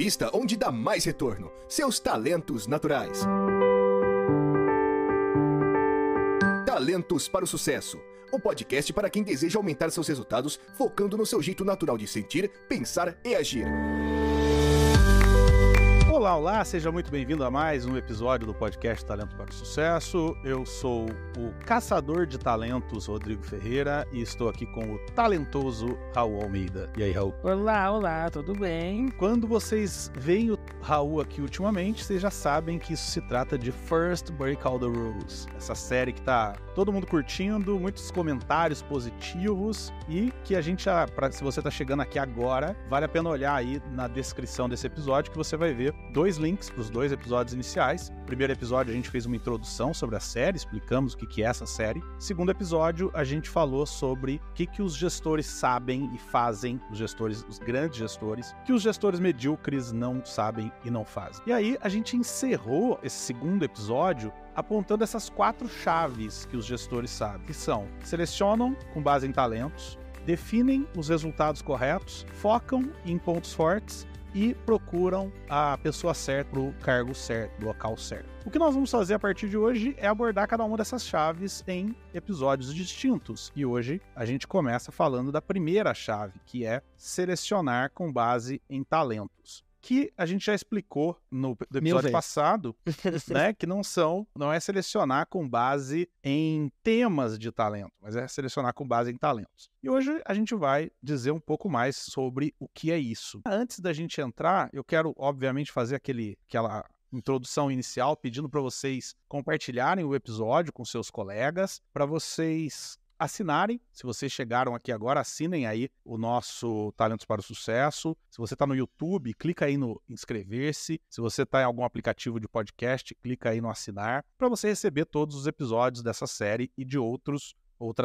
invista onde dá mais retorno. Seus talentos naturais. Talentos para o Sucesso. O podcast para quem deseja aumentar seus resultados, focando no seu jeito natural de sentir, pensar e agir. Olá, olá, seja muito bem-vindo a mais um episódio do podcast Talento para o Sucesso. Eu sou o caçador de talentos Rodrigo Ferreira e estou aqui com o talentoso Raul Almeida. E aí, Raul? Olá, tudo bem? Quando vocês veem o Raul aqui ultimamente, vocês já sabem que isso se trata de First Break All the Rules. Essa série que tá todo mundo curtindo, muitos comentários positivos e que a gente já, se você tá chegando aqui agora, vale a pena olhar aí na descrição desse episódio que você vai ver 2 links para os 2 episódios iniciais. No primeiro episódio a gente fez uma introdução sobre a série, explicamos o que é essa série. No segundo episódio a gente falou sobre o que os gestores sabem e fazem, os grandes gestores, que os gestores medíocres não sabem e não fazem. E aí a gente encerrou esse segundo episódio apontando essas 4 chaves que os gestores sabem, que são: selecionam com base em talentos, definem os resultados corretos, focam em pontos fortes e procuram a pessoa certa para o cargo certo, local certo. O que nós vamos fazer a partir de hoje é abordar cada uma dessas chaves em episódios distintos. E hoje a gente começa falando da primeira chave, que é selecionar com base em talentos. Que a gente já explicou no episódio passado, né, que não é selecionar com base em temas de talento, mas é selecionar com base em talentos. E hoje a gente vai dizer um pouco mais sobre o que é isso. Antes da gente entrar, eu quero, obviamente, fazer aquela introdução inicial, pedindo para vocês compartilharem o episódio com seus colegas, para vocês assinarem. Se vocês chegaram aqui agora, assinem aí o nosso Talentos para o Sucesso. Se você está no YouTube, clica aí no inscrever-se. Se você está em algum aplicativo de podcast, clica aí no assinar, para você receber todos os episódios dessa série e de outras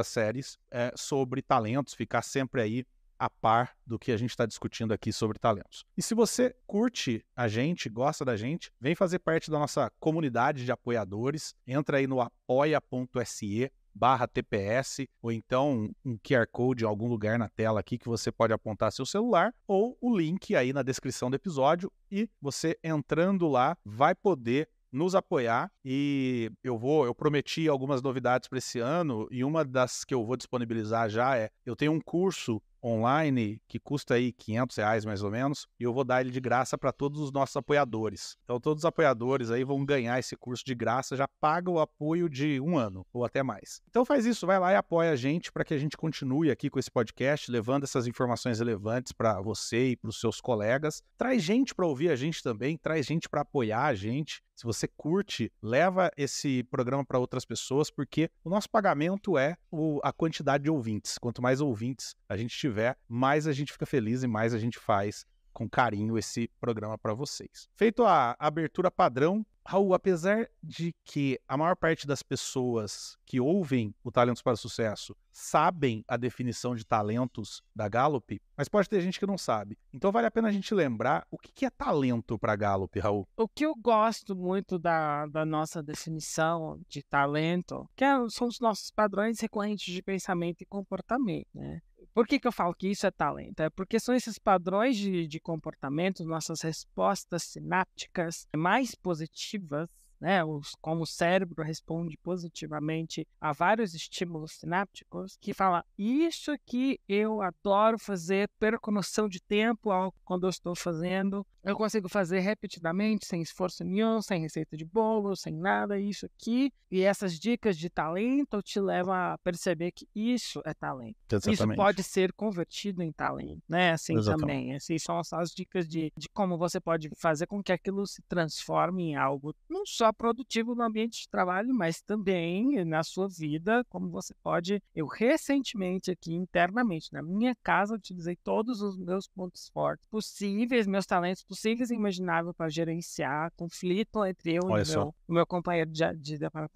séries sobre talentos, ficar sempre aí a par do que a gente está discutindo aqui sobre talentos. E se você curte a gente, gosta da gente, vem fazer parte da nossa comunidade de apoiadores. Entra aí no apoia.se/TPS, ou então um QR Code em algum lugar na tela aqui que você pode apontar seu celular, ou o link aí na descrição do episódio, e você entrando lá vai poder nos apoiar. E eu prometi algumas novidades para esse ano, e uma das que eu vou disponibilizar já eu tenho um curso online que custa aí R$500 mais ou menos, e eu vou dar ele de graça para todos os nossos apoiadores. Então todos os apoiadores aí vão ganhar esse curso de graça, já paga o apoio de 1 ano ou até mais. Então faz isso, vai lá e apoia a gente para que a gente continue aqui com esse podcast, levando essas informações relevantes para você e para os seus colegas. Traz gente para ouvir a gente também, traz gente para apoiar a gente. Se você curte, leva esse programa para outras pessoas, porque o nosso pagamento é a quantidade de ouvintes. Quanto mais ouvintes a gente tiver, mais a gente fica feliz e mais a gente faz com carinho esse programa para vocês. Feito a abertura padrão, Raul, apesar de que a maior parte das pessoas que ouvem o Talentos para o Sucesso sabem a definição de talentos da Gallup, mas pode ter gente que não sabe. Então vale a pena a gente lembrar o que é talento para a Gallup, Raul. O que eu gosto muito da nossa definição de talento, são os nossos padrões recorrentes de pensamento e comportamento, né? Por que eu falo que isso é talento? É porque são esses padrões de comportamento, nossas respostas sinápticas mais positivas, né? Como o cérebro responde positivamente a vários estímulos sinápticos, que fala: isso aqui eu adoro fazer, perco noção de tempo quando eu estou fazendo, eu consigo fazer repetidamente, sem esforço nenhum, sem receita de bolo, sem nada, isso aqui. E essas dicas de talento te levam a perceber que isso é talento. Exatamente. Isso pode ser convertido em talento, né? Assim Exatamente. também. Assim, são as dicas de como você pode fazer com que aquilo se transforme em algo não só produtivo no ambiente de trabalho, mas também na sua vida, como você pode... Eu recentemente aqui, internamente, na minha casa, utilizei todos os meus pontos fortes possíveis, meus talentos possíveis e imagináveis para gerenciar conflito entre eu e o meu companheiro de departamento,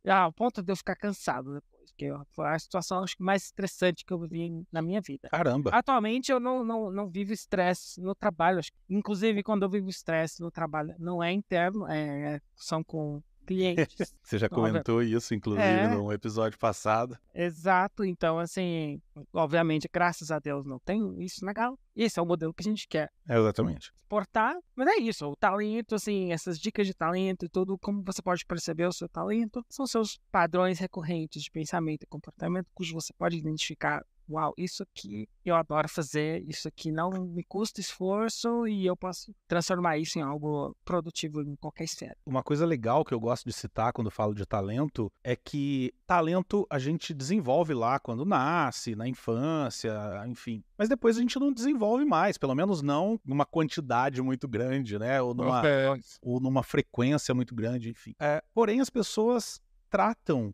ao ponto de eu ficar cansado depois, que foi a situação acho que mais estressante que eu vivi na minha vida. Caramba! Atualmente eu não vivo estresse no trabalho, inclusive quando eu vivo estresse no trabalho não é interno, são com clientes. Você já comentou isso, inclusive, num episódio passado. Exato. Então, assim, obviamente, graças a Deus não tem isso na Gallup. Esse é o modelo que a gente quer. Exatamente. Exportar, mas é isso. O talento, assim, essas dicas de talento e tudo, como você pode perceber o seu talento, são seus padrões recorrentes de pensamento e comportamento, cujo você pode identificar. Uau, isso aqui eu adoro fazer, isso aqui não me custa esforço e eu posso transformar isso em algo produtivo em qualquer esfera. Uma coisa legal que eu gosto de citar quando falo de talento é que talento a gente desenvolve lá quando nasce, na infância, enfim. Mas depois a gente não desenvolve mais, pelo menos não numa quantidade muito grande, né? Ou numa frequência muito grande, enfim. Porém, as pessoas tratam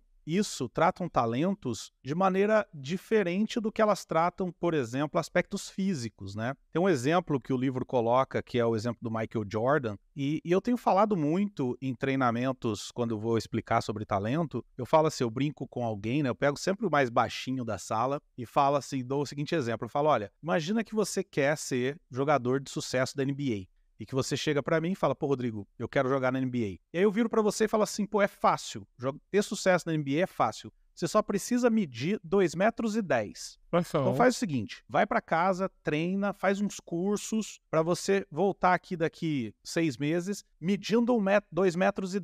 talentos de maneira diferente do que elas tratam, por exemplo, aspectos físicos, né? Tem um exemplo que o livro coloca, que é o exemplo do Michael Jordan, e eu tenho falado muito em treinamentos, quando eu vou explicar sobre talento, eu falo assim, eu brinco com alguém, né? Eu pego sempre o mais baixinho da sala e falo assim, dou o seguinte exemplo, eu falo, olha, imagina que você quer ser jogador de sucesso da NBA. E que você chega pra mim e fala, pô, Rodrigo, eu quero jogar na NBA. E aí eu viro pra você e falo assim, pô, é fácil. Ter sucesso na NBA é fácil. Você só precisa medir 2,10 metros. Então faz o seguinte, vai pra casa, treina, faz uns cursos pra você voltar aqui daqui 6 meses medindo 2,10 metros.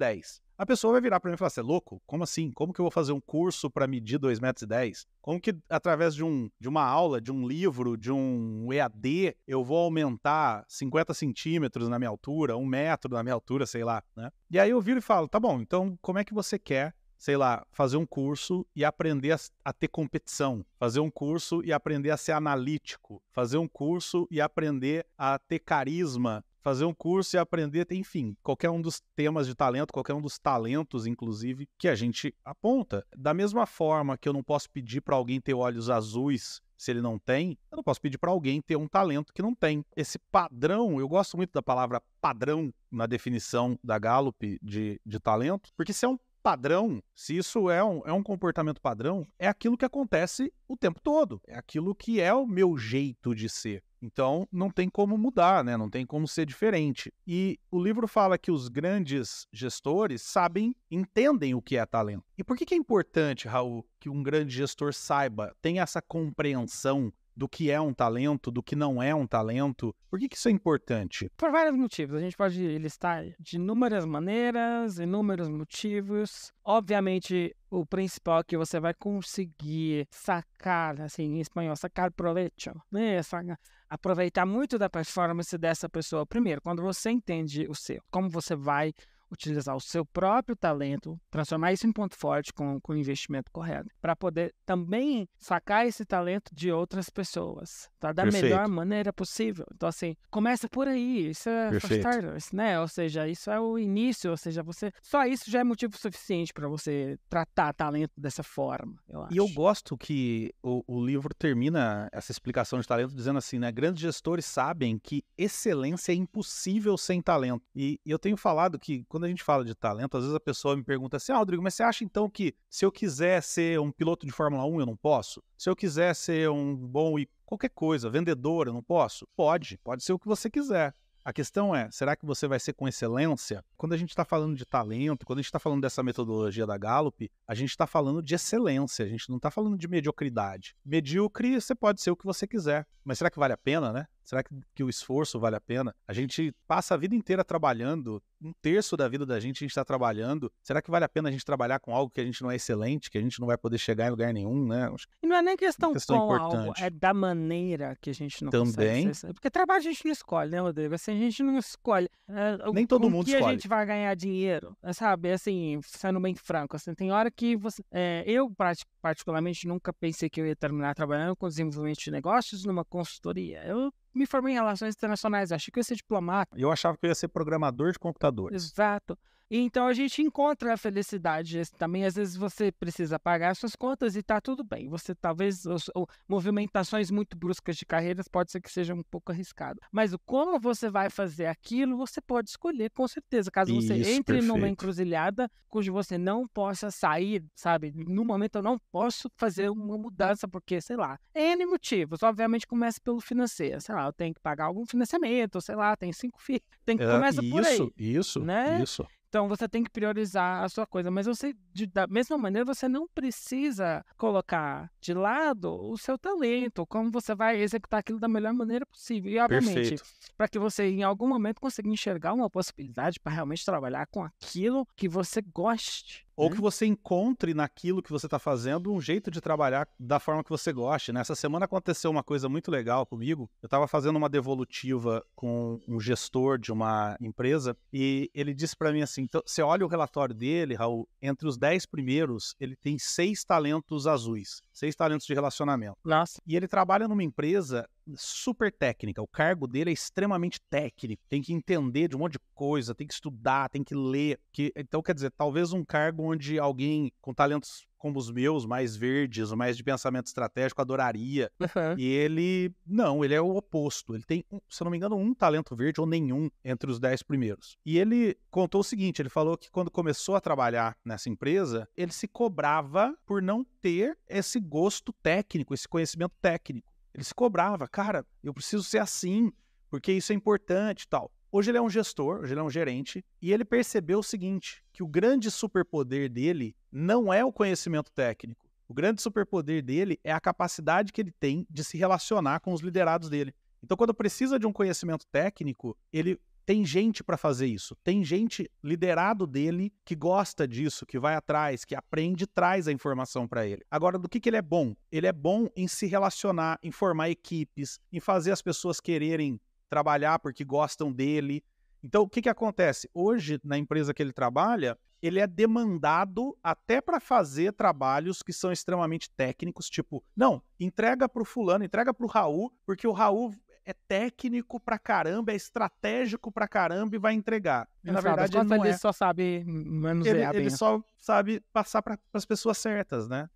A pessoa vai virar pra mim e falar, você é louco? Como assim? Como que eu vou fazer um curso pra medir 2,10 metros? Como que através de uma aula, de um livro, de um EAD, eu vou aumentar 50 centímetros na minha altura, 1 metro na minha altura, sei lá, né? E aí eu viro e falo, tá bom, então como é que você quer, sei lá, fazer um curso e aprender a ter competição, fazer um curso e aprender a ser analítico, fazer um curso e aprender a ter carisma, fazer um curso e aprender, enfim, qualquer um dos temas de talento, qualquer um dos talentos, inclusive, que a gente aponta. Da mesma forma que eu não posso pedir para alguém ter olhos azuis se ele não tem, eu não posso pedir para alguém ter um talento que não tem. Esse padrão, eu gosto muito da palavra padrão na definição da Gallup de talento, porque se é um padrão, se isso é um comportamento padrão, é aquilo que acontece o tempo todo, é aquilo que é o meu jeito de ser. Então, não tem como mudar, né? Não tem como ser diferente. E o livro fala que os grandes gestores entendem o que é talento. E por que é importante, Raul, que um grande gestor saiba, tenha essa compreensão do que é um talento, do que não é um talento? Por que isso é importante? Por vários motivos. A gente pode listar de inúmeras maneiras, inúmeros motivos. Obviamente, o principal é que você vai conseguir sacar, assim, em espanhol, sacar proveito, né? Aproveitar muito da performance dessa pessoa. Primeiro, quando você entende como você vai utilizar o seu próprio talento, transformar isso em ponto forte com o investimento correto, para poder também sacar esse talento de outras pessoas, tá? Da melhor maneira possível. Então, assim, começa por aí, isso é for starters, né? Ou seja, isso é o início, ou seja, só isso já é motivo suficiente para você tratar talento dessa forma, eu acho. E eu gosto que o livro termina essa explicação de talento dizendo assim, né? Grandes gestores sabem que excelência é impossível sem talento. E eu tenho falado que quando a gente fala de talento, às vezes a pessoa me pergunta assim, Rodrigo, mas você acha então que se eu quiser ser um piloto de Fórmula 1, eu não posso? Se eu quiser ser um bom e qualquer coisa, vendedor, eu não posso? Pode ser o que você quiser. A questão é, será que você vai ser com excelência? Quando a gente está falando de talento, quando a gente está falando dessa metodologia da Gallup, a gente está falando de excelência, a gente não está falando de mediocridade. Medíocre, você pode ser o que você quiser, mas será que vale a pena, né? Será que o esforço vale a pena? A gente passa a vida inteira trabalhando, 1/3 da vida da gente está trabalhando. Será que vale a pena a gente trabalhar com algo que a gente não é excelente, que a gente não vai poder chegar em lugar nenhum, né? E não é nem questão com importante. Algo, é da maneira que a gente não também consegue ser. Porque trabalho a gente não escolhe, né, Rodrigo? Assim, a gente não escolhe. Nem todo mundo escolhe. A gente vai ganhar dinheiro, sabe? Assim, sendo bem franco, assim, tem hora que você... eu, particularmente, nunca pensei que eu ia terminar trabalhando com desenvolvimento de negócios numa consultoria. Eu me formei em relações internacionais, achei que eu ia ser diplomata. Eu achava que eu ia ser programador de computadores. Exato. E então a gente encontra a felicidade também. Às vezes você precisa pagar suas contas e tá tudo bem. Você talvez movimentações muito bruscas de carreiras pode ser que seja um pouco arriscado. Mas como você vai fazer aquilo, você pode escolher com certeza. Caso você entre numa encruzilhada cujo você não possa sair, sabe? No momento eu não posso fazer uma mudança porque, sei lá, N motivos. Obviamente começa pelo financeiro. Sei lá, eu tenho que pagar algum financiamento, sei lá, tem 5 filhos. Começa por aí. Isso. Então, você tem que priorizar a sua coisa. Mas da mesma maneira, você não precisa colocar de lado o seu talento, como você vai executar aquilo da melhor maneira possível. E, obviamente, para que você, em algum momento, consiga enxergar uma possibilidade para realmente trabalhar com aquilo que você goste. Ou que você encontre naquilo que você está fazendo um jeito de trabalhar da forma que você goste, né? Essa semana aconteceu uma coisa muito legal comigo. Eu estava fazendo uma devolutiva com um gestor de uma empresa e ele disse para mim assim, então, você olha o relatório dele, Raul, entre os 10 primeiros, ele tem 6 talentos azuis, 6 talentos de relacionamento. Nossa. E ele trabalha numa empresa super técnica, o cargo dele é extremamente técnico, tem que entender de um monte de coisa, tem que estudar, tem que ler, então quer dizer, talvez um cargo onde alguém com talentos como os meus, mais verdes, mais de pensamento estratégico, adoraria, e ele é o oposto, ele tem, se eu não me engano, um talento verde ou nenhum entre os 10 primeiros. E ele contou o seguinte, ele falou que quando começou a trabalhar nessa empresa, ele se cobrava por não ter esse gosto técnico, esse conhecimento técnico. Ele se cobrava, cara, eu preciso ser assim, porque isso é importante e tal. Hoje ele é um gestor, hoje ele é um gerente, e ele percebeu o seguinte, que o grande superpoder dele não é o conhecimento técnico. O grande superpoder dele é a capacidade que ele tem de se relacionar com os liderados dele. Então, quando precisa de um conhecimento técnico, ele tem gente para fazer isso, tem gente liderado dele que gosta disso, que vai atrás, que aprende e traz a informação para ele. Agora, do que ele é bom? Ele é bom em se relacionar, em formar equipes, em fazer as pessoas quererem trabalhar porque gostam dele. Então, o que acontece? Hoje, na empresa que ele trabalha, ele é demandado até para fazer trabalhos que são extremamente técnicos, tipo, não, entrega para o fulano, entrega para o Raul, porque o Raul é técnico pra caramba, é estratégico pra caramba e vai entregar. E, na verdade, ele não ele só sabe manusear bem. Ele só sabe passar para as pessoas certas, né?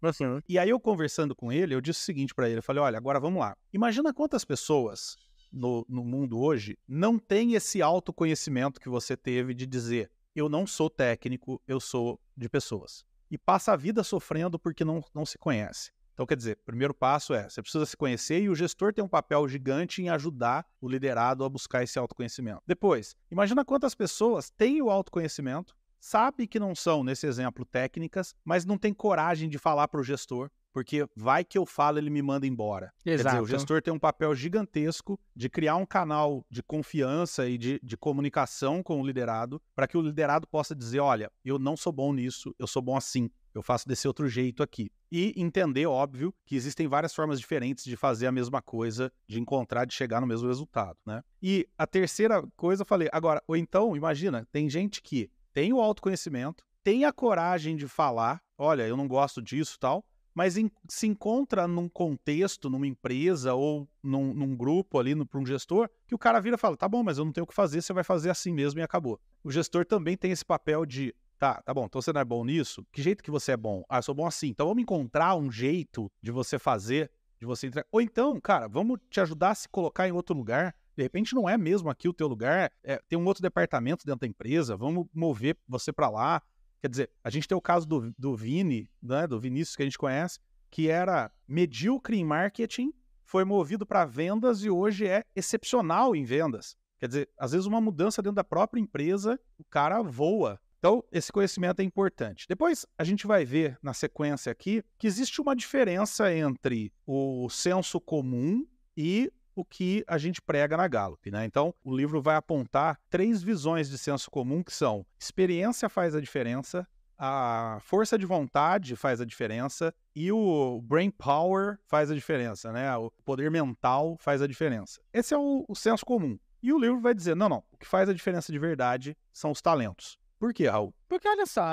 E aí eu conversando com ele, eu disse o seguinte pra ele, eu falei, olha, agora vamos lá. Imagina quantas pessoas no mundo hoje não têm esse autoconhecimento que você teve de dizer, eu não sou técnico, eu sou de pessoas. E passa a vida sofrendo porque não se conhece. Então, quer dizer, o primeiro passo é, você precisa se conhecer e o gestor tem um papel gigante em ajudar o liderado a buscar esse autoconhecimento. Depois, imagina quantas pessoas têm o autoconhecimento, sabe que não são, nesse exemplo, técnicas, mas não tem coragem de falar para o gestor, porque vai que eu falo, ele me manda embora. Exato. Quer dizer, o gestor tem um papel gigantesco de criar um canal de confiança e de comunicação com o liderado, para que o liderado possa dizer, olha, eu não sou bom nisso, eu sou bom assim. Eu faço desse outro jeito aqui. E entender, óbvio, que existem várias formas diferentes de fazer a mesma coisa, de encontrar, de chegar no mesmo resultado, né? E a terceira coisa eu falei, agora, ou então, imagina, tem gente que tem o autoconhecimento, tem a coragem de falar, olha, eu não gosto disso e tal, mas se encontra num contexto, numa empresa ou num grupo ali, para um gestor, que o cara vira e fala, tá bom, mas eu não tenho o que fazer, você vai fazer assim mesmo e acabou. O gestor também tem esse papel de, tá bom, então você não é bom nisso? Que jeito que você é bom? Ah, eu sou bom assim. Então vamos encontrar um jeito de você fazer, de você entregar. Ou então, cara, vamos te ajudar a se colocar em outro lugar. De repente não é mesmo aqui o teu lugar, tem um outro departamento dentro da empresa, vamos mover você para lá. Quer dizer, a gente tem o caso do Vini, né, do Vinícius que a gente conhece, que era medíocre em marketing, foi movido para vendas e hoje é excepcional em vendas. Quer dizer, às vezes uma mudança dentro da própria empresa, o cara voa. Então, esse conhecimento é importante. Depois, a gente vai ver na sequência aqui que existe uma diferença entre o senso comum e o que a gente prega na Gallup, né? Então, o livro vai apontar 3 visões de senso comum que são: experiência faz a diferença, a força de vontade faz a diferença e o brain power faz a diferença, né? O poder mental faz a diferença. Esse é o senso comum. E o livro vai dizer, não, o que faz a diferença de verdade são os talentos. Por quê, Raul? Porque olha só,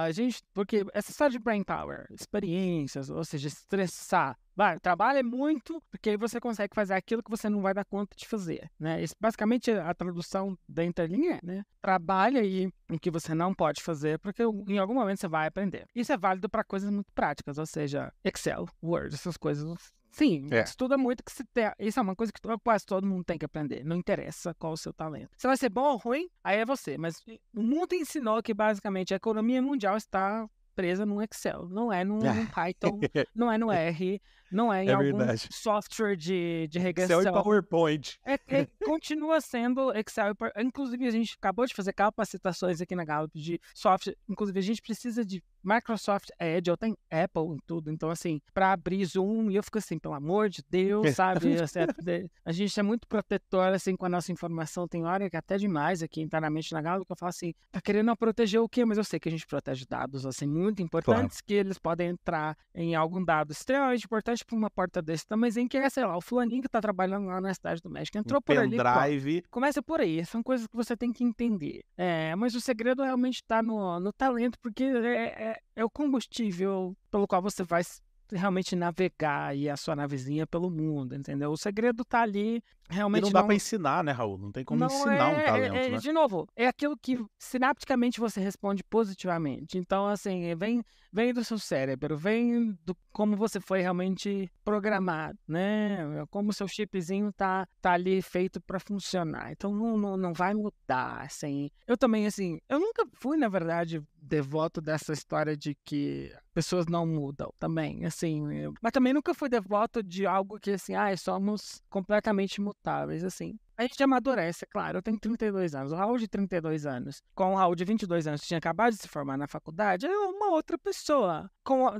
porque essa história de brain power, experiências, ou seja, estressar, trabalha muito, porque aí você consegue fazer aquilo que você não vai dar conta de fazer, né? Isso, basicamente, a tradução da entrelinha, né? Trabalha aí o que você não pode fazer, porque em algum momento você vai aprender. Isso é válido para coisas muito práticas, ou seja, Excel, Word, essas coisas. Sim, estuda muito que isso é uma coisa que quase todo mundo tem que aprender. Não interessa qual o seu talento. Você vai ser bom ou ruim, aí é você. Mas o mundo ensinou que basicamente a economia mundial está presa num Excel, não é num Python, não é no R, não é em algum software de regressão. Excel e PowerPoint. Continua sendo Excel. Inclusive, a gente acabou de fazer capacitações aqui na Gallup de software. Inclusive, a gente precisa de Microsoft Edge, ou tem Apple em tudo. Então, assim, para abrir Zoom, e eu fico assim, pelo amor de Deus, sabe? Assim, a gente é muito protetor, assim, com a nossa informação. Tem hora que até demais aqui internamente na Gallup, que eu falo assim, tá querendo proteger o quê? Mas eu sei que a gente protege dados, assim, muito importantes, que eles podem entrar em algum dado extremamente importante para uma porta desse tamanho, que é, sei lá, o fulaninho que tá trabalhando lá na cidade do México, entrou por ali. Pendrive. Começa por aí, são coisas que você tem que entender. Mas o segredo realmente tá no talento, porque é o combustível pelo qual você vai realmente navegar aí a sua navezinha pelo mundo, entendeu? O segredo tá ali, realmente. E não dá pra ensinar, né, Raul? Não tem como ensinar um talento, né? De novo, é aquilo que sinapticamente você responde positivamente. Então, assim, vem do seu cérebro, vem do como você foi realmente programado, né? Como o seu chipzinho tá ali feito para funcionar. Então, não vai mudar, assim. Eu também, assim, eu nunca fui, na verdade, devoto dessa história de que pessoas não mudam também, assim. Mas também nunca fui devoto de algo que, assim, somos completamente mutáveis, assim. A gente amadurece, é claro. Eu tenho 32 anos. O Raul de 32 anos, com o Raul de 22 anos, que tinha acabado de se formar na faculdade, é uma outra pessoa,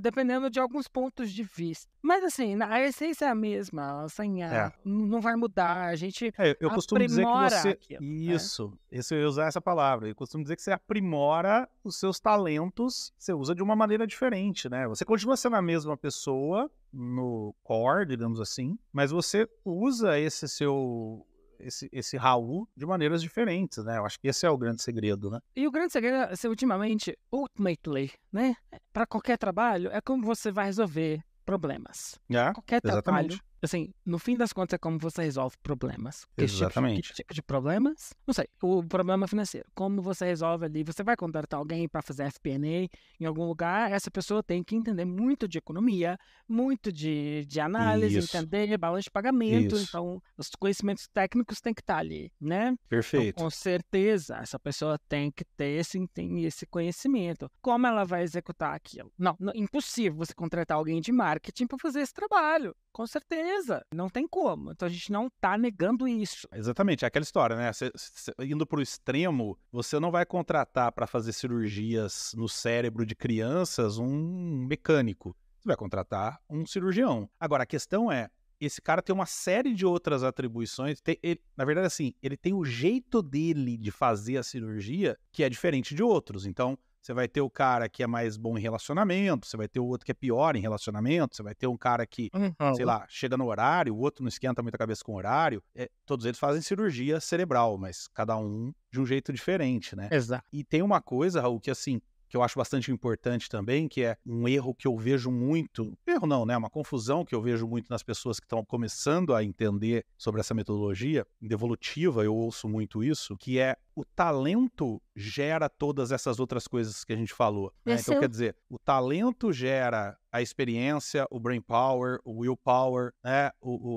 dependendo de alguns pontos de vista. Mas, assim, a essência é a mesma, assim, não vai mudar. A gente eu costumo dizer que você... aquilo, Isso, eu ia usar essa palavra. Eu costumo dizer que você aprimora os seus talentos, você usa de uma maneira diferente, né? Você continua sendo a mesma pessoa no core, digamos assim, mas você usa esse Raul de maneiras diferentes, né? Eu acho que esse é o grande segredo, né? E o grande segredo, assim, ultimamente, ultimately, né? Para qualquer trabalho, é como você vai resolver problemas. Qualquer trabalho, assim, no fim das contas, é como você resolve problemas. Exatamente. Que tipo de problemas? Não sei, o problema financeiro. Como você resolve ali? Você vai contratar alguém para fazer FP&A em algum lugar, essa pessoa tem que entender muito de economia, muito de análise, entender balanço de pagamento. Então, os conhecimentos técnicos têm que estar ali, né? Perfeito. Então, com certeza, essa pessoa tem que ter esse conhecimento. Como ela vai executar aquilo? Não, impossível você contratar alguém de marketing para fazer esse trabalho. Com certeza, não tem como. Então a gente não está negando isso. Exatamente, é aquela história, né? Indo para o extremo, você não vai contratar para fazer cirurgias no cérebro de crianças um mecânico. Você vai contratar um cirurgião. Agora, a questão é, esse cara tem uma série de outras atribuições. Na verdade, assim, ele tem o jeito dele de fazer a cirurgia que é diferente de outros. Então, você vai ter o cara que é mais bom em relacionamento, você vai ter o outro que é pior em relacionamento, você vai ter um cara que, sei lá, chega no horário, o outro não esquenta muito a cabeça com o horário. Todos eles fazem cirurgia cerebral, mas cada um de um jeito diferente, né? Exato. E tem uma coisa, Raul, que assim, que eu acho bastante importante também, que é um erro que eu vejo muito, erro não, né? Uma confusão que eu vejo muito nas pessoas que estão começando a entender sobre essa metodologia devolutiva, eu ouço muito isso, que é o talento gera todas essas outras coisas que a gente falou, né? Então, quer dizer, o talento gera a experiência, o brain power, o willpower, né?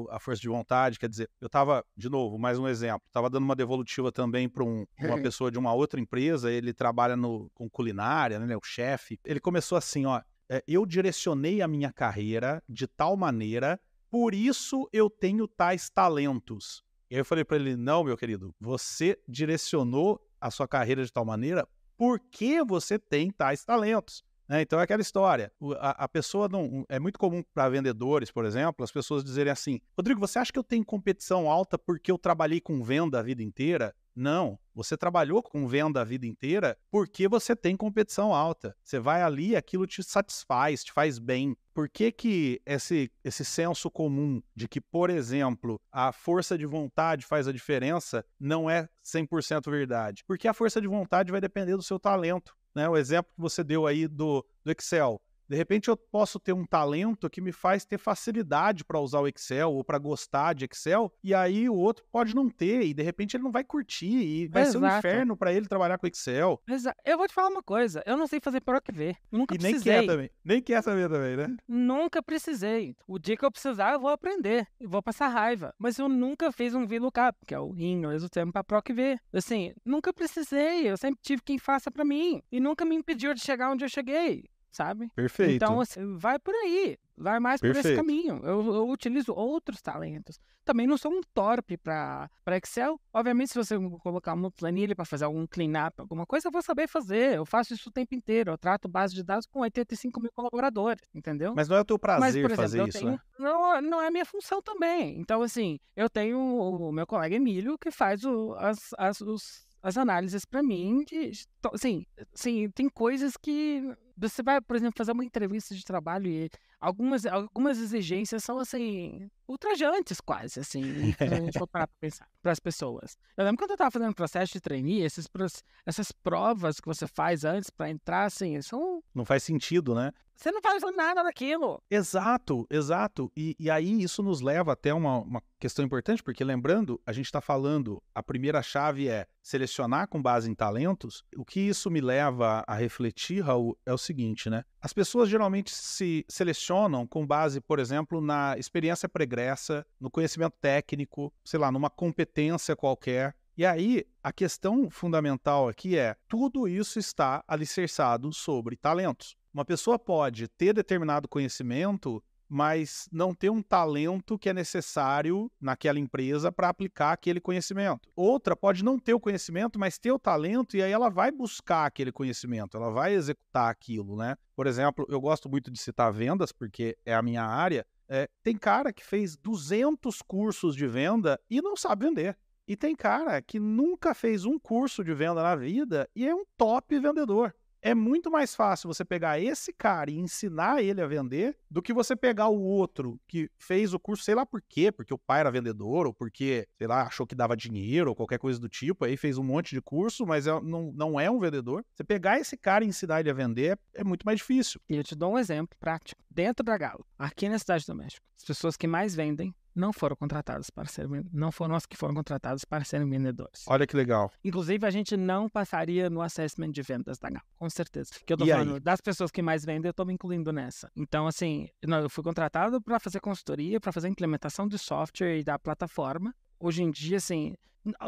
A força de vontade. Quer dizer, eu tava, de novo, mais um exemplo, tava dando uma devolutiva também para uma pessoa de uma outra empresa, ele trabalha com culinária, né? O chefe. Ele começou assim, eu direcionei a minha carreira de tal maneira, por isso eu tenho tais talentos. E aí eu falei para ele, não, meu querido, você direcionou a sua carreira de tal maneira porque você tem tais talentos. Então é aquela história, a pessoa não... É muito comum para vendedores, por exemplo, as pessoas dizerem assim, Rodrigo, você acha que eu tenho competição alta porque eu trabalhei com venda a vida inteira? Não, você trabalhou com venda a vida inteira porque você tem competição alta. Você vai ali, aquilo te satisfaz, te faz bem. Por que esse senso comum de que, por exemplo, a força de vontade faz a diferença não é 100% verdade? Porque a força de vontade vai depender do seu talento, né? O exemplo que você deu aí do Excel. De repente eu posso ter um talento que me faz ter facilidade para usar o Excel ou para gostar de Excel, e aí o outro pode não ter, e de repente ele não vai curtir, e vai ser um inferno para ele trabalhar com Excel. Exato. Eu vou te falar uma coisa, eu não sei fazer PROC-V, nunca precisei. Nem quer saber também, né? Nunca precisei. O dia que eu precisar eu vou aprender, eu vou passar raiva, mas eu nunca fiz um VLOOKUP, que é o em inglês o termo para PROC-V. Assim, nunca precisei, eu sempre tive quem faça para mim, e nunca me impediu de chegar onde eu cheguei. sabe? Perfeito. Então, assim, vai por aí. Vai mais por esse Perfeito. caminho. Eu utilizo outros talentos. Também não sou um torpe para Excel. Obviamente, se você colocar uma planilha para fazer algum cleanup, alguma coisa, eu vou saber fazer. Eu faço isso o tempo inteiro. Eu trato base de dados com 85 mil colaboradores, entendeu? Mas não é o teu Mas, prazer por exemplo, fazer eu isso, tenho. né? Não é a minha função também. Então, assim, eu tenho o meu colega Emílio que faz as análises para mim. Assim, tem coisas que você vai, por exemplo, fazer uma entrevista de trabalho e algumas exigências são, assim, ultrajantes quase, assim, se a gente for parar pra pensar, para as pessoas. Eu lembro quando eu estava fazendo processo de trainee, essas provas que você faz antes para entrar, assim, são... Não faz sentido, né? Você não faz nada daquilo. Exato, exato. E aí isso nos leva até uma questão importante, porque lembrando, a gente está falando, a primeira chave é selecionar com base em talentos. O que isso me leva a refletir, Raul, é o seguinte, né? As pessoas geralmente se selecionam com base, por exemplo, na experiência pregressa, no conhecimento técnico, sei lá, numa competência qualquer. E aí, a questão fundamental aqui é, tudo isso está alicerçado sobre talentos. Uma pessoa pode ter determinado conhecimento, mas não ter um talento que é necessário naquela empresa para aplicar aquele conhecimento. Outra pode não ter o conhecimento, mas ter o talento, e aí ela vai buscar aquele conhecimento, ela vai executar aquilo, né? Por exemplo, eu gosto muito de citar vendas, porque é a minha área. Tem cara que fez 200 cursos de venda e não sabe vender. E tem cara que nunca fez um curso de venda na vida e é um top vendedor. É muito mais fácil você pegar esse cara e ensinar ele a vender do que você pegar o outro que fez o curso, sei lá por quê, porque o pai era vendedor ou porque, sei lá, achou que dava dinheiro ou qualquer coisa do tipo, aí fez um monte de curso, mas não é um vendedor. Você pegar esse cara e ensinar ele a vender é muito mais difícil. E eu te dou um exemplo prático. Dentro da Galo, aqui na Cidade do México, as pessoas que mais vendem não foram contratadas para serem, não foram as que foram contratadas para serem vendedores. Olha que legal. Inclusive, a gente não passaria no assessment de vendas da Galo, com certeza. Que eu tô E falando, aí? das pessoas que mais vendem, eu tô me incluindo nessa. Então, assim, eu fui contratado para fazer consultoria, para fazer implementação de software e da plataforma. Hoje em dia, assim,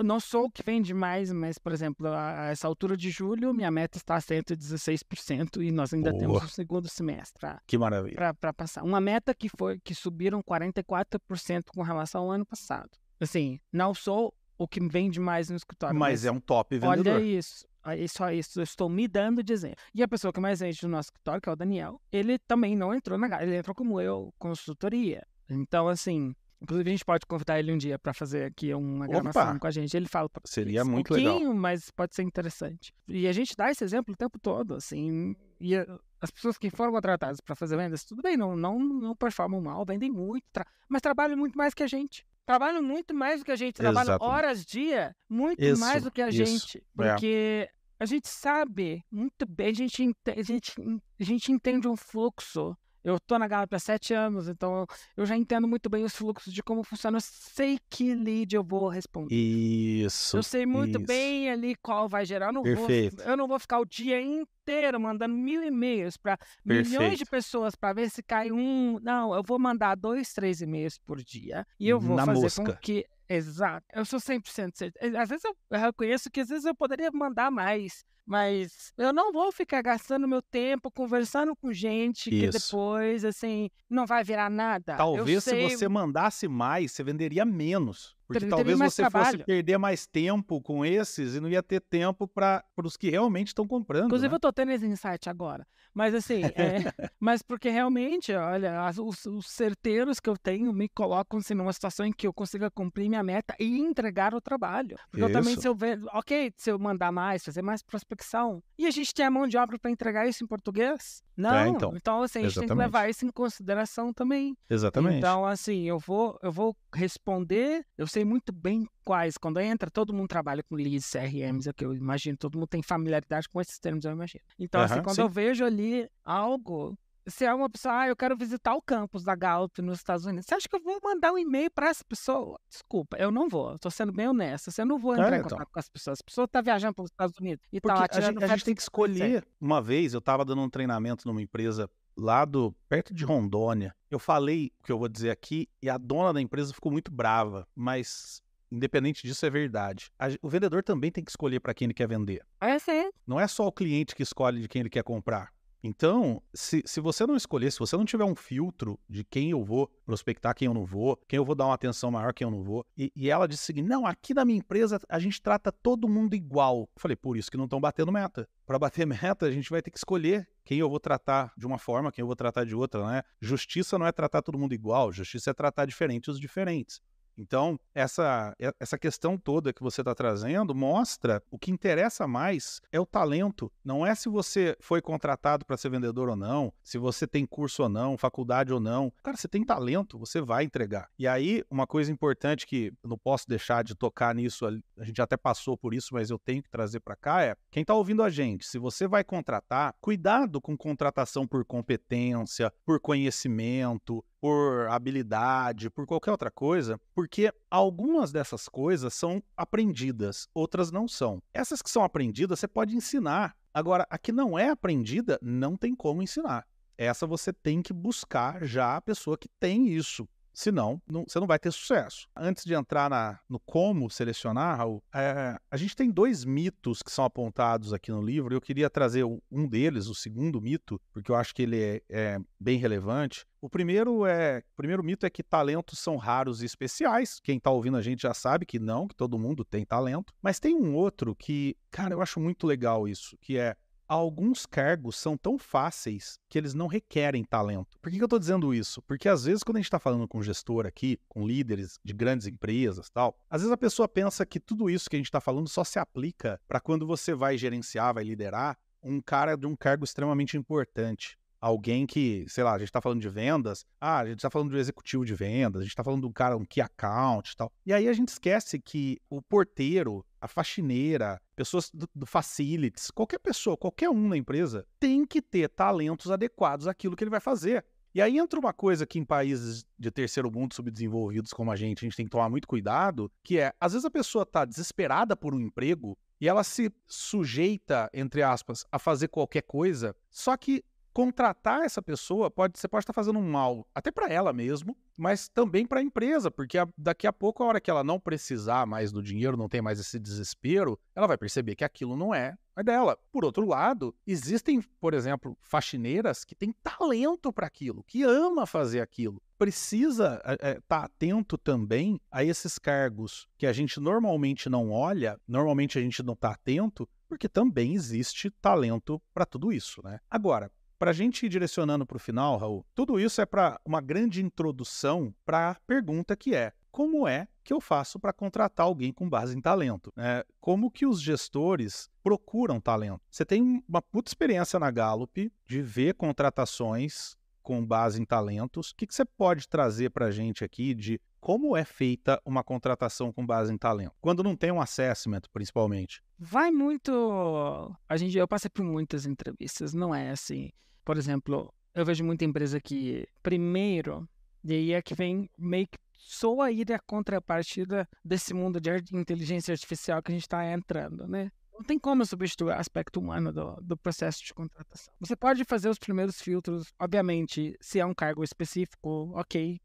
não sou o que vende mais, mas, por exemplo, a essa altura de julho, minha meta está a 116% e nós ainda temos o segundo semestre Que maravilha. para passar. Uma meta que subiram 44% com relação ao ano passado. Assim, não sou o que vende mais no escritório. Mas é um top vendedor. Olha isso. Só isso, eu estou me dando de exemplo. E a pessoa que mais vende no nosso escritório, que é o Daniel, ele também não entrou na Galo, ele entrou como eu, consultoria. Então, assim... Inclusive, a gente pode convidar ele um dia para fazer aqui uma gravação com a gente. Ele fala seria muito um pouquinho, legal. mas pode ser interessante. E a gente dá esse exemplo o tempo todo, assim. E as pessoas que foram contratadas para fazer vendas, tudo bem, não performam mal, vendem muito, mas trabalham muito mais que a gente. Trabalham muito mais do que a gente. Trabalham horas dia, muito mais do que a gente. Porque a gente sabe muito bem, a gente entende um fluxo. Eu tô na Gallup há 7 anos, então eu já entendo muito bem os fluxos de como funciona. Eu sei que lead eu vou responder. Isso. Eu sei muito bem ali qual vai gerar. Eu não vou ficar o dia inteiro mandando 1000 e-mails para milhões de pessoas para ver se cai um. Não, eu vou mandar 2, 3 e-mails por dia e eu vou fazer com que... Exato. Eu sou 100% certo. Às vezes eu reconheço que às vezes eu poderia mandar mais. Mas eu não vou ficar gastando meu tempo conversando com gente que depois, assim, não vai virar nada. Talvez se você mandasse mais, você venderia menos. Porque talvez você fosse perder mais tempo com esses e não ia ter tempo para os que realmente estão comprando. Inclusive, eu tô tendo esse insight agora. Mas assim, mas porque realmente, olha, os certeiros que eu tenho me colocam assim, numa situação em que eu consiga cumprir minha meta e entregar o trabalho. Porque eu também, se eu mandar mais, fazer mais prospecção, e a gente tem a mão de obra para entregar isso em português? Não, então assim, a gente tem que levar isso em consideração também. Exatamente. Então, assim, eu vou responder, eu sei muito bem quais. Quando entra, todo mundo trabalha com leads, CRMs, é o que eu imagino, todo mundo tem familiaridade com esses termos, eu imagino. Então, assim, quando eu vejo ali algo... Se é uma pessoa, eu quero visitar o campus da Gallup nos Estados Unidos, você acha que eu vou mandar um e-mail para essa pessoa? Desculpa, eu não vou. Estou sendo bem honesta. Eu não vou entrar em contato com as pessoas. A pessoa está viajando para os Estados Unidos e tá a gente tem que escolher. Uma vez, eu estava dando um treinamento numa empresa lá perto de Rondônia. Eu falei o que eu vou dizer aqui e a dona da empresa ficou muito brava, mas... Independente disso, é verdade. O vendedor também tem que escolher para quem ele quer vender. Sim. Não é só o cliente que escolhe de quem ele quer comprar. Então, se você não escolher, se você não tiver um filtro de quem eu vou prospectar, quem eu não vou, quem eu vou dar uma atenção maior, quem eu não vou, e ela disse o seguinte, não, aqui na minha empresa a gente trata todo mundo igual. Eu falei, por isso que não estão batendo meta. Para bater meta, a gente vai ter que escolher quem eu vou tratar de uma forma, quem eu vou tratar de outra, né? Justiça não é tratar todo mundo igual, justiça é tratar diferente os diferentes. Então, essa questão toda que você está trazendo mostra o que interessa mais é o talento. Não é se você foi contratado para ser vendedor ou não, se você tem curso ou não, faculdade ou não. Cara, você tem talento, você vai entregar. E aí, uma coisa importante que eu não posso deixar de tocar nisso, a gente até passou por isso, mas eu tenho que trazer para cá, é quem está ouvindo a gente, se você vai contratar, cuidado com contratação por competência, por conhecimento, por habilidade, por qualquer outra coisa, porque algumas dessas coisas são aprendidas, outras não são. Essas que são aprendidas, você pode ensinar. Agora, a que não é aprendida, não tem como ensinar. Essa você tem que buscar já a pessoa que tem isso. Senão, você não vai ter sucesso. Antes de entrar no como selecionar, Raul, a gente tem 2 mitos que são apontados aqui no livro. Eu queria trazer um deles, o segundo mito, porque eu acho que ele é bem relevante. O primeiro mito é que talentos são raros e especiais. Quem está ouvindo a gente já sabe que não, que todo mundo tem talento. Mas tem um outro que, cara, eu acho muito legal isso, que é alguns cargos são tão fáceis que eles não requerem talento. Por que eu estou dizendo isso? Porque às vezes quando a gente está falando com gestor aqui, com líderes de grandes empresas e tal, às vezes a pessoa pensa que tudo isso que a gente está falando só se aplica para quando você vai gerenciar, vai liderar um cara de um cargo extremamente importante. Alguém que, sei lá, a gente está falando de vendas, a gente está falando de um executivo de vendas, a gente está falando de um cara, um key account e tal. E aí a gente esquece que o porteiro, a faxineira, pessoas do facilities, qualquer pessoa, qualquer um na empresa, tem que ter talentos adequados àquilo que ele vai fazer. E aí entra uma coisa que em países de terceiro mundo subdesenvolvidos como a gente tem que tomar muito cuidado, que é, às vezes a pessoa está desesperada por um emprego e ela se sujeita, entre aspas, a fazer qualquer coisa, só que contratar essa pessoa, você pode estar fazendo um mal, até para ela mesmo, mas também para a empresa, porque daqui a pouco, a hora que ela não precisar mais do dinheiro, não tem mais esse desespero, ela vai perceber que aquilo não é dela. Por outro lado, existem, por exemplo, faxineiras que têm talento para aquilo, que ama fazer aquilo. Precisa estar atento também a esses cargos que a gente normalmente não olha, normalmente a gente não está atento, porque também existe talento para tudo isso, né? Agora, para a gente ir direcionando para o final, Raul, tudo isso é para uma grande introdução para a pergunta que é: como é que eu faço para contratar alguém com base em talento? Como que os gestores procuram talento? Você tem uma puta experiência na Gallup de ver contratações com base em talentos. O que você pode trazer para a gente aqui de como é feita uma contratação com base em talento? Quando não tem um assessment, principalmente. Vai muito... Eu passei por muitas entrevistas, não é assim... Por exemplo, eu vejo muita empresa que, primeiro, e aí é que vem meio que soa aí a contrapartida desse mundo de inteligência artificial que a gente está entrando, né? Não tem como substituir o aspecto humano do processo de contratação. Você pode fazer os primeiros filtros, obviamente, se é um cargo específico, ok.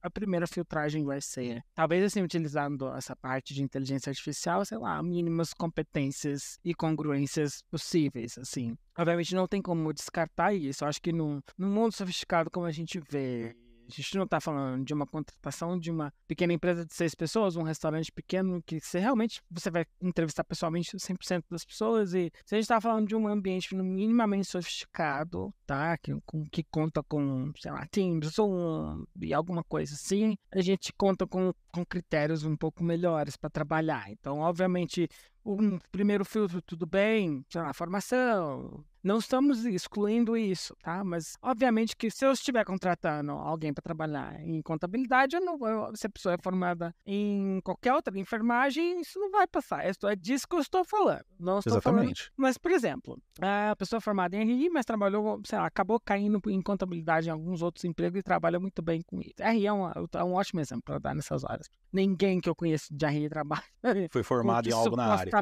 A primeira filtragem vai ser, talvez assim, utilizando essa parte de inteligência artificial, sei lá, mínimas competências e congruências possíveis, assim. Obviamente não tem como descartar isso. Eu acho que no mundo sofisticado como a gente vê, a gente não está falando de uma contratação de uma pequena empresa de 6 pessoas, um restaurante pequeno, que você vai entrevistar pessoalmente 100% das pessoas. E se a gente está falando de um ambiente minimamente sofisticado, tá? Que conta com, sei lá, Teams, Zoom e alguma coisa assim, a gente conta com critérios um pouco melhores para trabalhar. Então, obviamente, um primeiro filtro, tudo bem, sei lá, formação. Não estamos excluindo isso, tá? Mas, obviamente, que se eu estiver contratando alguém para trabalhar em contabilidade, se a pessoa é formada em qualquer outra enfermagem, isso não vai passar. É disso que eu estou falando. Não estou Exatamente. falando. Mas, por exemplo, a pessoa formada em RI, mas trabalhou, sei lá, acabou caindo em contabilidade em alguns outros empregos e trabalha muito bem com isso. RI é um ótimo exemplo para dar nessas horas. Ninguém que eu conheço de RI trabalha. Foi formado em algo na área.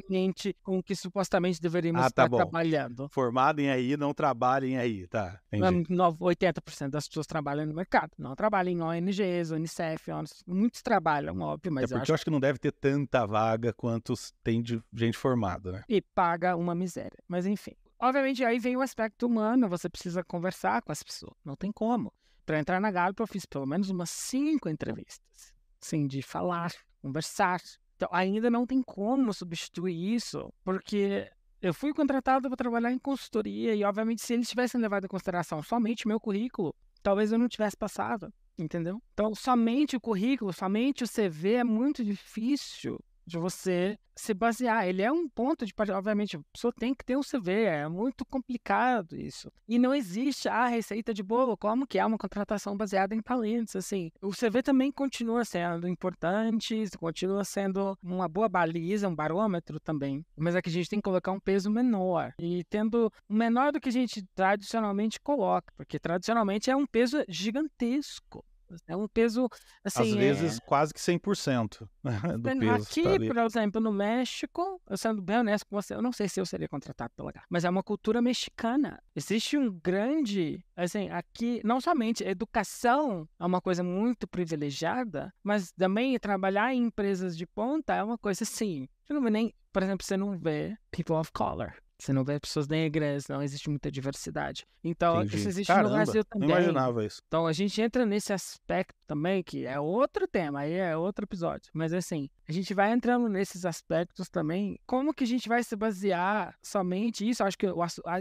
Com o que supostamente deveríamos estar trabalhando. Formado em RI, não trabalha em RI, tá? 80% das pessoas trabalham no mercado. Não trabalham em ONGs, Unicef, muitos trabalham, óbvio, mas porque eu acho que não deve ter tanta vaga quanto tem de gente formada, né? E paga uma miséria. Mas enfim. obviamente, aí vem o aspecto humano, você precisa conversar com as pessoas, não tem como. Para entrar na Gallup, eu fiz pelo menos umas 5 entrevistas, assim, de falar, conversar. Então, ainda não tem como substituir isso, porque eu fui contratado para trabalhar em consultoria e, obviamente, se eles tivessem levado em consideração somente meu currículo, talvez eu não tivesse passado, entendeu? Então, somente o currículo, somente o CV é muito difícil de você se basear. Ele é um ponto de partida. Obviamente, a pessoa tem que ter um CV, é muito complicado isso. E não existe a receita de bolo, como que é uma contratação baseada em talentos, assim. O CV também continua sendo importante, continua sendo uma boa baliza, um barômetro também. Mas é que a gente tem que colocar um peso menor. E tendo menor do que a gente tradicionalmente coloca, porque tradicionalmente é um peso gigantesco. É um peso, assim... Às vezes, quase que 100% do peso Aqui, tá ali. por exemplo, no México, eu sendo bem honesto com você, eu não sei se eu seria contratado pela Gallup, mas é uma cultura mexicana. Existe um grande... Assim, aqui, não somente educação é uma coisa muito privilegiada, mas também trabalhar em empresas de ponta é uma coisa assim... Você não vê nem... Por exemplo, você não vê people of color. Você não vê pessoas negras, não existe muita diversidade. Então, Entendi. isso existe Caramba, no Brasil também. não imaginava isso. Então, a gente entra nesse aspecto também, que é outro tema, aí é outro episódio. Mas, assim, a gente vai entrando nesses aspectos também. Como que a gente vai se basear somente isso? Eu acho que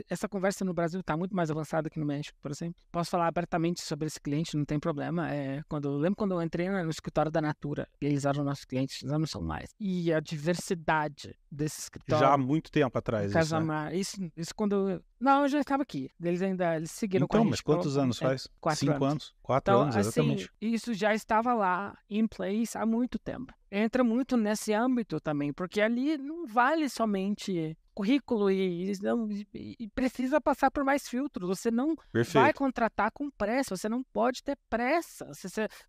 essa conversa no Brasil está muito mais avançada que no México, por exemplo. Posso falar abertamente sobre esse cliente, não tem problema. Lembro quando eu entrei no escritório da Natura, eles eram nossos clientes, já não são mais. E a diversidade desse escritório... Já há muito tempo atrás isso, né? Isso quando... Não, eu já estava aqui. Eles seguiram com a Então, gente. mas quantos anos faz? 4 anos. 4 então, anos, exatamente. assim, isso já estava lá em place há muito tempo. Entra muito nesse âmbito também, porque ali não vale somente currículo e precisa passar por mais filtros. Você não vai contratar com pressa, você não pode ter pressa.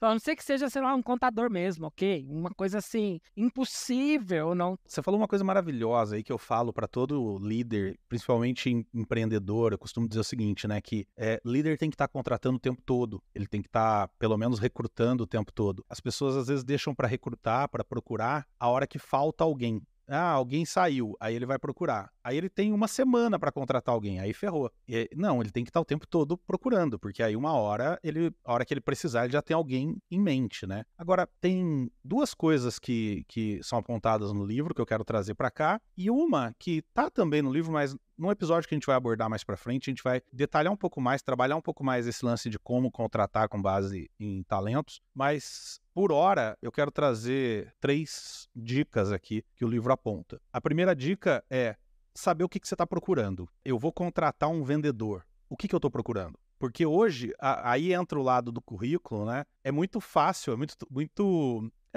A não ser que seja, sei lá, um contador mesmo, ok? Uma coisa assim, impossível, não. Você falou uma coisa maravilhosa aí que eu falo para todo líder, principalmente empreendedor, eu costumo dizer o seguinte, né, que líder tem que estar contratando o tempo todo, ele tem que estar, pelo menos, recrutando o tempo todo. As pessoas, às vezes, deixam para recrutar, para procurar, a hora que falta alguém. Ah, alguém saiu, aí ele vai procurar. Aí ele tem uma semana para contratar alguém, aí ferrou. Não, ele tem que estar o tempo todo procurando, porque aí a hora que ele precisar, ele já tem alguém em mente, né? Agora, tem duas coisas que são apontadas no livro que eu quero trazer para cá, e uma que tá também no livro, mas num episódio que a gente vai abordar mais para frente, a gente vai detalhar um pouco mais, trabalhar um pouco mais esse lance de como contratar com base em talentos, mas... Por hora, eu quero trazer 3 dicas aqui que o livro aponta. A primeira dica é saber o que você está procurando. Eu vou contratar um vendedor. O que eu estou procurando? Porque hoje, aí entra o lado do currículo, né? É muito fácil, é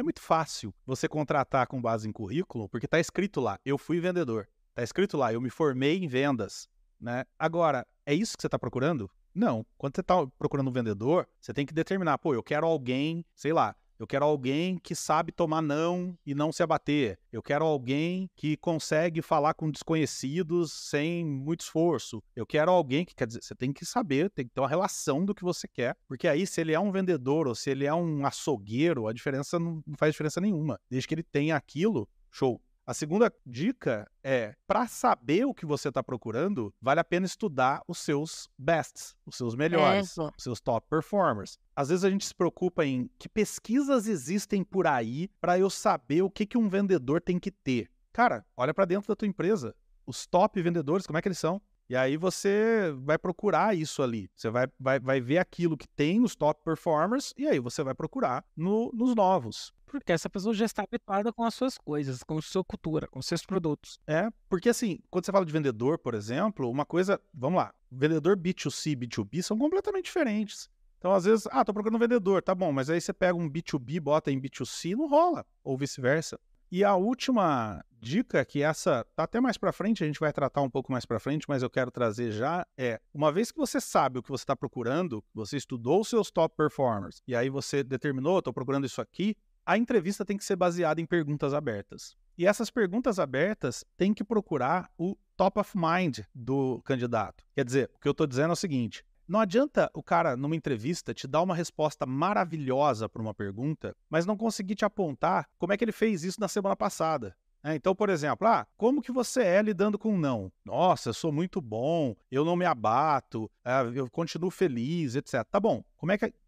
muito fácil você contratar com base em currículo, porque está escrito lá, eu fui vendedor. Está escrito lá, eu me formei em vendas, né? Agora, é isso que você está procurando? Não. Quando você está procurando um vendedor, você tem que determinar, eu quero alguém, sei lá, eu quero alguém que sabe tomar não e não se abater. Eu quero alguém que consegue falar com desconhecidos sem muito esforço. Eu quero alguém que, quer dizer, você tem que saber, tem que ter uma relação do que você quer, porque aí se ele é um vendedor ou se ele é um açougueiro, a diferença não faz diferença nenhuma. Desde que ele tenha aquilo, show. A segunda dica é, para saber o que você está procurando, vale a pena estudar os seus bests, os seus melhores, os seus top performers. Às vezes a gente se preocupa em que pesquisas existem por aí para eu saber o que um vendedor tem que ter. Cara, olha para dentro da tua empresa. Os top vendedores, como é que eles são? E aí você vai procurar isso ali. Você vai ver aquilo que tem nos top performers e aí você vai procurar nos novos. Porque essa pessoa já está habituada com as suas coisas, com a sua cultura, com os seus produtos. Porque assim, quando você fala de vendedor, por exemplo, uma coisa, vamos lá, vendedor B2C e B2B são completamente diferentes. Então, às vezes, tô procurando um vendedor, tá bom, mas aí você pega um B2B, bota em B2C, não rola, ou vice-versa. E a última dica, que essa tá até mais pra frente, a gente vai tratar um pouco mais pra frente, mas eu quero trazer já, uma vez que você sabe o que você está procurando, você estudou os seus top performers, e aí você determinou, tô procurando isso aqui, a entrevista tem que ser baseada em perguntas abertas. E essas perguntas abertas têm que procurar o top of mind do candidato. Quer dizer, o que eu estou dizendo é o seguinte, não adianta o cara, numa entrevista, te dar uma resposta maravilhosa para uma pergunta, mas não conseguir te apontar como é que ele fez isso na semana passada. Então, por exemplo, como que você é lidando com não? Nossa, eu sou muito bom, eu não me abato, eu continuo feliz, etc. Tá bom,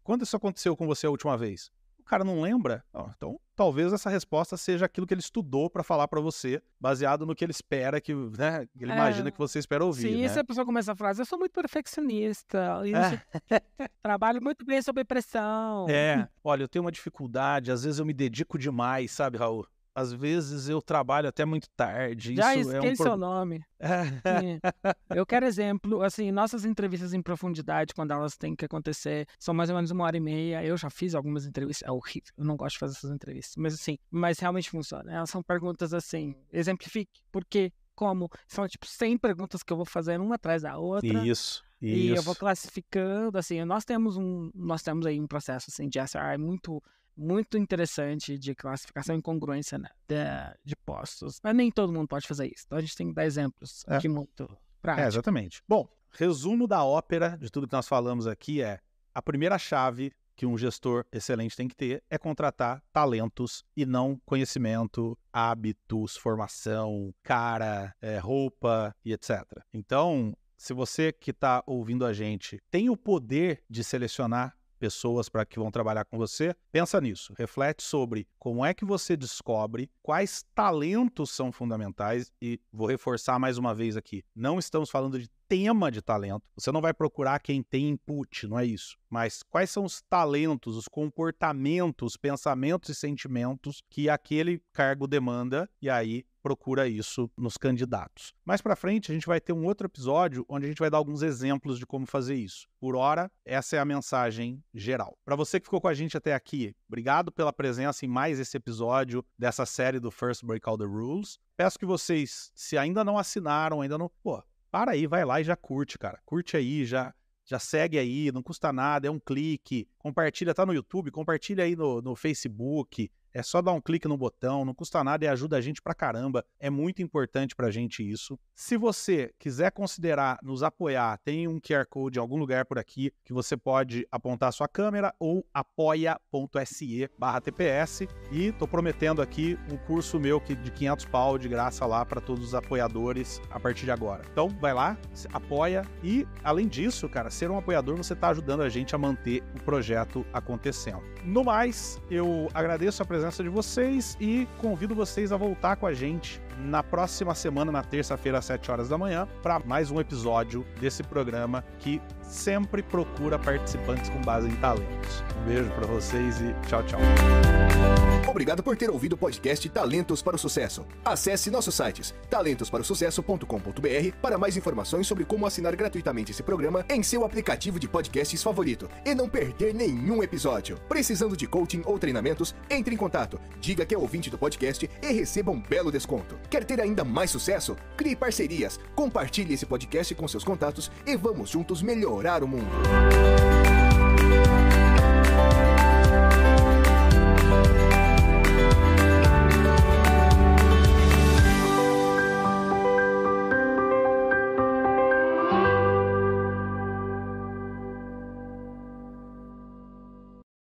quando isso aconteceu com você a última vez? O cara não lembra? Então, talvez essa resposta seja aquilo que ele estudou para falar para você, baseado no que ele espera, que ele imagina que você espera ouvir. Sim, né? se a pessoa começa a frase, eu sou muito perfeccionista, trabalho muito bem sob pressão. Olha, eu tenho uma dificuldade, às vezes eu me dedico demais, sabe, Raul? Às vezes eu trabalho até muito tarde. Já isso esqueci seu nome. Eu quero exemplo, assim, nossas entrevistas em profundidade, quando elas têm que acontecer, são mais ou menos 1h30. Eu já fiz algumas entrevistas, é horrível, eu não gosto de fazer essas entrevistas, mas realmente funciona. Elas são perguntas assim, exemplifique, por quê, como, são tipo 100 perguntas que eu vou fazendo uma atrás da outra. Isso. E eu vou classificando, assim, nós temos aí um processo assim, de SRI muito interessante de classificação e incongruência, né, de postos. Mas nem todo mundo pode fazer isso. Então a gente tem que dar exemplos aqui muito práticos. Exatamente. Bom, resumo da ópera de tudo que nós falamos aqui a primeira chave que um gestor excelente tem que ter é contratar talentos e não conhecimento, hábitos, formação, roupa e etc. Então, se você que está ouvindo a gente tem o poder de selecionar pessoas para que vão trabalhar com você, pensa nisso, reflete sobre como é que você descobre quais talentos são fundamentais e vou reforçar mais uma vez aqui, não estamos falando de tema de talento, você não vai procurar quem tem input, não é isso, mas quais são os talentos, os comportamentos, pensamentos e sentimentos que aquele cargo demanda e aí procura isso nos candidatos. Mais pra frente, a gente vai ter um outro episódio onde a gente vai dar alguns exemplos de como fazer isso. Por hora, essa é a mensagem geral. Para você que ficou com a gente até aqui, obrigado pela presença em mais esse episódio dessa série do First Break All the Rules. Peço que vocês, se ainda não assinaram, para aí, vai lá e já curte, cara. Curte aí, já segue aí, não custa nada, é um clique. Compartilha, tá no YouTube, compartilha aí no Facebook. É só dar um clique no botão, não custa nada e ajuda a gente pra caramba. É muito importante pra gente isso. Se você quiser considerar nos apoiar, tem um QR Code em algum lugar por aqui que você pode apontar a sua câmera ou apoia.se/TPS. E tô prometendo aqui um curso meu de 500 pau de graça lá para todos os apoiadores a partir de agora. Então vai lá, apoia e além disso, cara, ser um apoiador você tá ajudando a gente a manter o projeto acontecendo. No mais, eu agradeço a presença de vocês e convido vocês a voltar com a gente na próxima semana, na terça-feira, às 7 horas da manhã, para mais um episódio desse programa que sempre procura participantes com base em talentos. Um beijo para vocês e tchau, tchau. Obrigado por ter ouvido o podcast Talentos para o Sucesso. Acesse nossos sites talentosparosucesso.com.br para mais informações sobre como assinar gratuitamente esse programa em seu aplicativo de podcasts favorito e não perder nenhum episódio. Precisando de coaching ou treinamentos, entre em contato, diga que é ouvinte do podcast e receba um belo desconto. Quer ter ainda mais sucesso? Crie parcerias, compartilhe esse podcast com seus contatos e vamos juntos melhorar o mundo.